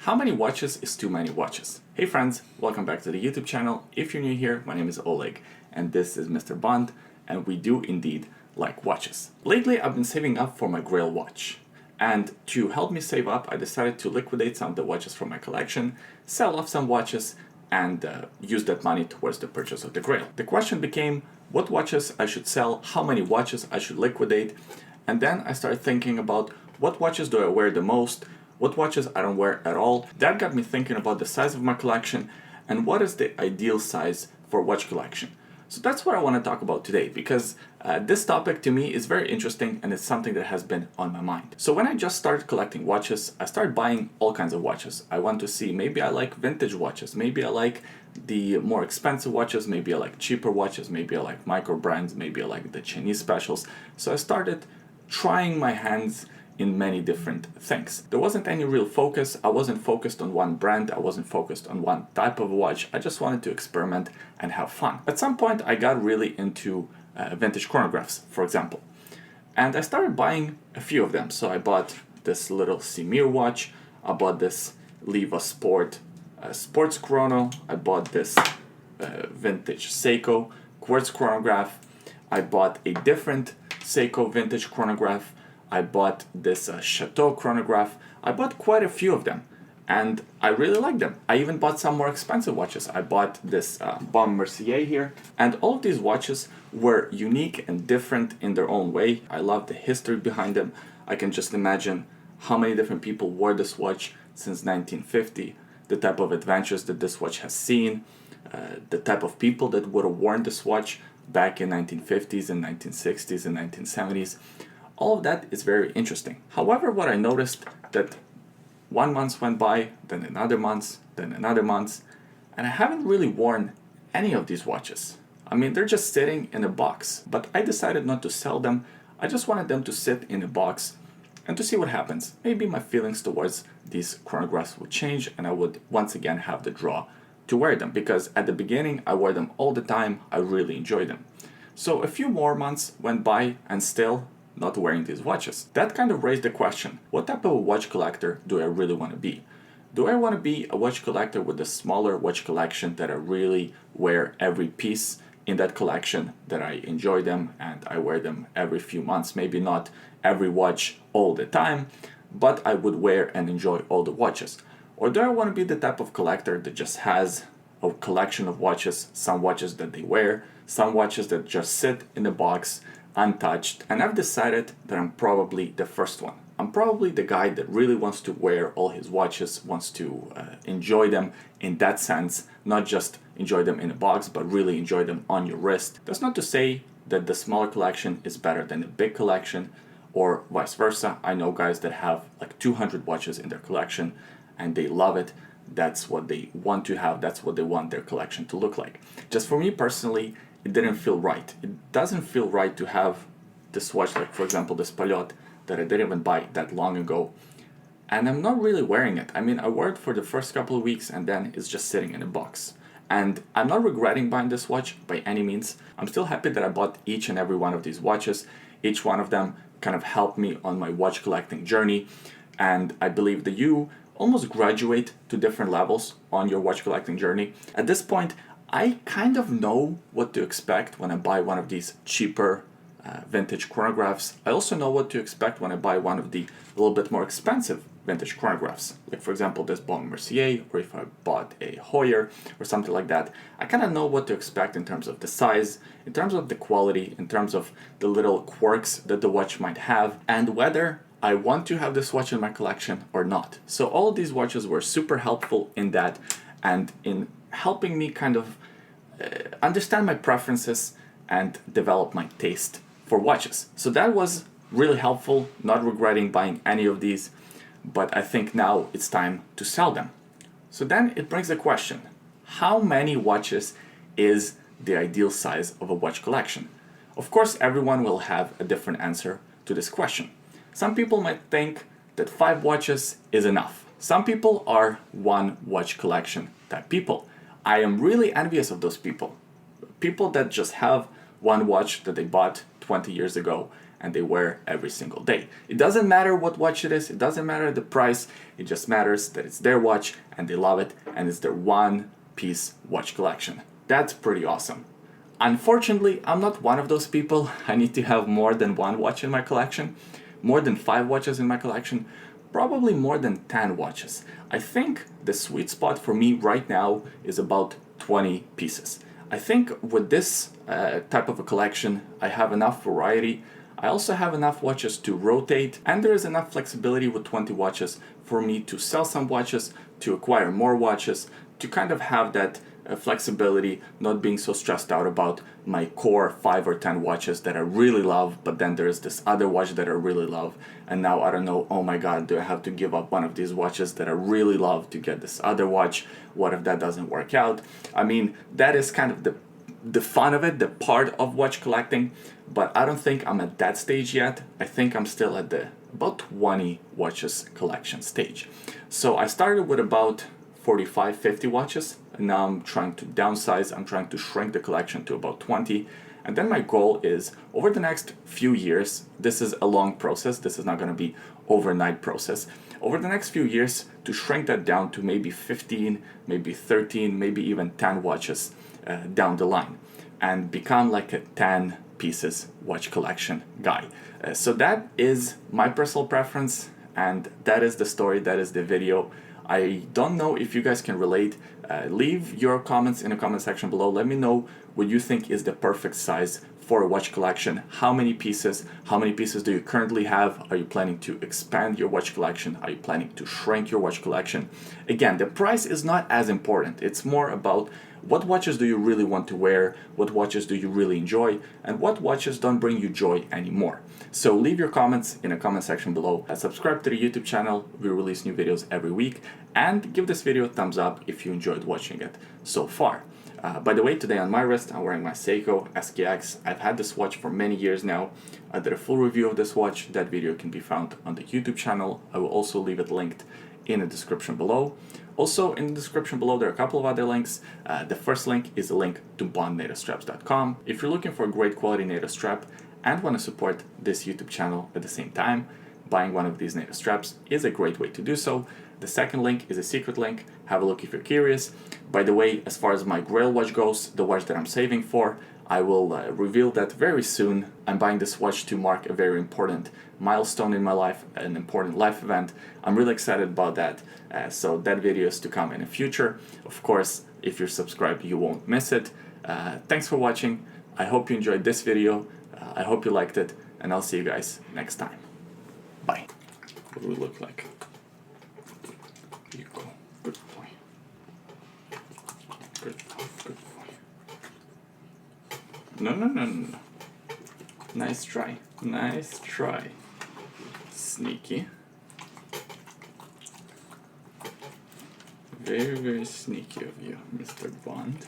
How many watches is too many watches? Hey friends, welcome back to the YouTube channel. If you're new here, my name is Oleg and this is Mr. Bond, and we do indeed like watches. Lately I've been saving up for my Grail watch, and to help me save up I decided to liquidate some of the watches from my collection, sell off some watches, and use that money towards the purchase of the Grail. The question became what watches I should sell, how many watches I should liquidate, and then I started thinking about what watches do I wear the most, what watches I don't wear at all. That got me thinking about the size of my collection and what is the ideal size for watch collection. So that's what I want to talk about today, because this topic to me is very interesting and it's something that has been on my mind. So when I just started collecting watches, I started buying all kinds of watches. I want to see, maybe I like vintage watches, maybe I like the more expensive watches, maybe I like cheaper watches, maybe I like micro brands, maybe I like the Chinese specials. So I started trying my hands in many different things. There wasn't any real focus. I wasn't focused on one brand. I wasn't focused on one type of watch. I just wanted to experiment and have fun. At some point I got really into vintage chronographs, for example. And I started buying a few of them. So I bought this little Simir watch. I bought this Liva Sport sports chrono. I bought this vintage Seiko quartz chronograph. I bought a different Seiko vintage chronograph. I bought this Chateau chronograph. I bought quite a few of them and I really like them. I even bought some more expensive watches. I bought this Baume Mercier here, and all of these watches were unique and different in their own way. I love the history behind them. I can just imagine how many different people wore this watch since 1950, the type of adventures that this watch has seen, the type of people that would have worn this watch back in 1950s and 1960s and 1970s. All of that is very interesting. However, what I noticed that 1 month went by, then another month, and I haven't really worn any of these watches. I mean, they're just sitting in a box, but I decided not to sell them. I just wanted them to sit in a box and to see what happens. Maybe my feelings towards these chronographs would change and I would once again have the draw to wear them, because at the beginning I wore them all the time. I really enjoyed them. So a few more months went by and still not wearing these watches. That kind of raised the question, what type of a watch collector do I really want to be? Do I want to be a watch collector with a smaller watch collection that I really wear every piece in that collection, that I enjoy them and I wear them every few months, maybe not every watch all the time, but I would wear and enjoy all the watches? Or do I want to be the type of collector that just has a collection of watches, some watches that they wear, some watches that just sit in a box untouched? And I've decided that I'm probably the first one. I'm probably the guy that really wants to wear all his watches, wants to enjoy them in that sense, not just enjoy them in a box, but really enjoy them on your wrist. That's not to say that the smaller collection is better than the big collection, or vice versa. I know guys that have like 200 watches in their collection and they love it. That's what they want to have. That's what they want their collection to look like. Just for me personally, it didn't feel right. It doesn't feel right to have this watch, like for example this Pallotte that I didn't even buy that long ago, and I'm not really wearing it. I mean, I wore it for the first couple of weeks and then it's just sitting in a box. And I'm not regretting buying this watch by any means. I'm still happy that I bought each and every one of these watches. Each one of them kind of helped me on my watch collecting journey, and I believe that you almost graduate to different levels on your watch collecting journey. At this point, I kind of know what to expect when I buy one of these cheaper vintage chronographs. I also know what to expect when I buy one of the little bit more expensive vintage chronographs. Like for example this Baume Mercier, or if I bought a Heuer or something like that. I kind of know what to expect in terms of the size, in terms of the quality, in terms of the little quirks that the watch might have, and whether I want to have this watch in my collection or not. So all of these watches were super helpful in that, and in helping me kind of understand my preferences and develop my taste for watches. So that was really helpful, not regretting buying any of these, but I think now it's time to sell them. So then it brings the question, how many watches is the ideal size of a watch collection? Of course, everyone will have a different answer to this question. Some people might think that 5 watches is enough. Some people are one watch collection type people. I am really envious of those people. People that just have one watch that they bought 20 years ago and they wear every single day. It doesn't matter what watch it is, it doesn't matter the price, it just matters that it's their watch and they love it and it's their one-piece watch collection. That's pretty awesome. Unfortunately, I'm not one of those people. I need to have more than one watch in my collection, more than 5 watches in my collection, probably more than 10 watches. I think the sweet spot for me right now is about 20 pieces. I think with this type of a collection, I have enough variety. I also have enough watches to rotate, and there is enough flexibility with 20 watches for me to sell some watches, to acquire more watches, to kind of have that flexibility, not being so stressed out about my core 5 or 10 watches that I really love, but then there's this other watch that I really love, and now I don't know, oh my god, do I have to give up one of these watches that I really love to get this other watch? What if that doesn't work out? I mean, that is kind of the fun of it, the part of watch collecting, but I don't think I'm at that stage yet. I think I'm still at the about 20 watches collection stage. So I started with about 45-50 watches, and now I'm trying to downsize. I'm trying to shrink the collection to about 20, and then my goal is over the next few years, this is a long process, this is not going to be overnight process, over the next few years to shrink that down to maybe 15, maybe 13, maybe even 10 watches down the line, and become like a 10 pieces watch collection guy. So that is my personal preference, and that is the story, that is the video. I don't know if you guys can relate. Leave your comments in the comment section below. Let me know what you think is the perfect size for a watch collection. How many pieces? How many pieces do you currently have? Are you planning to expand your watch collection? Are you planning to shrink your watch collection? Again, the price is not as important. It's more about what watches do you really want to wear, what watches do you really enjoy, and what watches don't bring you joy anymore. So leave your comments in the comment section below. Subscribe to the YouTube channel. We release new videos every week, and give this video a thumbs up if you enjoyed watching it so far. By the way, today on my wrist, I'm wearing my Seiko SKX. I've had this watch for many years now. I did a full review of this watch. That video can be found on the YouTube channel. I will also leave it linked in the description below. Also, in the description below, there are a couple of other links. The first link is a link to bondnatostraps.com. If you're looking for a great quality NATO strap and want to support this YouTube channel at the same time, buying one of these NATO straps is a great way to do so. The second link is a secret link. Have a look if you're curious. By the way, as far as my Grail watch goes, the watch that I'm saving for, I will reveal that very soon. I'm buying this watch to mark a very important milestone in my life, an important life event. I'm really excited about that. So that video is to come in the future. Of course, if you're subscribed, you won't miss it. Thanks for watching. I hope you enjoyed this video. I hope you liked it, and I'll see you guys next time. Bye. What do we look like? You go. Good boy. Good boy. Good boy. No, no, no, no, no. Nice try. Nice try. Sneaky. Very, very sneaky of you, Mr. Bond.